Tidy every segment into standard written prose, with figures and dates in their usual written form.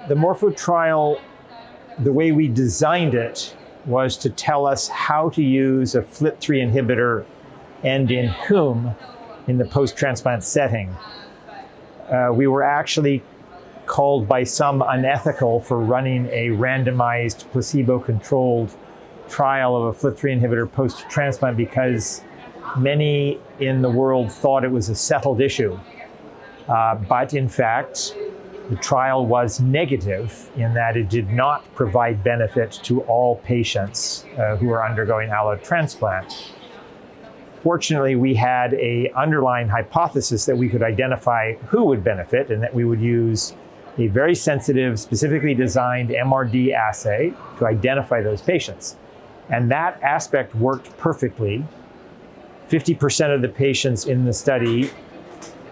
The MORPHO trial, the way we designed it, was to tell us how to use a FLT3 inhibitor and in whom in the post-transplant setting. We were actually called by some unethical for running a randomized placebo-controlled trial of a FLT3 inhibitor post-transplant because many in the world thought it was a settled issue. But in fact, the trial was negative in that it did not provide benefit to all patients who are undergoing allotransplant. Fortunately, we had an underlying hypothesis that we could identify who would benefit and that we would use a very sensitive, specifically designed MRD assay to identify those patients. And that aspect worked perfectly. 50% of the patients in the study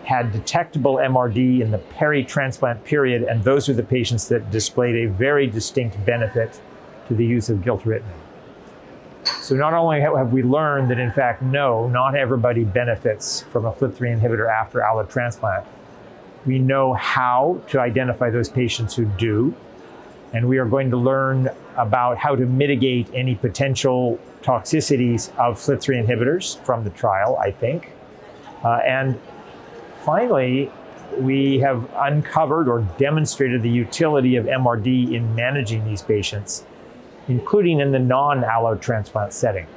had detectable MRD in the peri-transplant period, and those are the patients that displayed a very distinct benefit to the use of gilteritinib. So not only have we learned that, in fact, no, not everybody benefits from a FLT3 inhibitor after allotransplant, we know how to identify those patients who do, and we are going to learn about how to mitigate any potential toxicities of FLT3 inhibitors from the trial, I think. And finally, we have uncovered or demonstrated the utility of MRD in managing these patients, including in the non-allotransplant setting.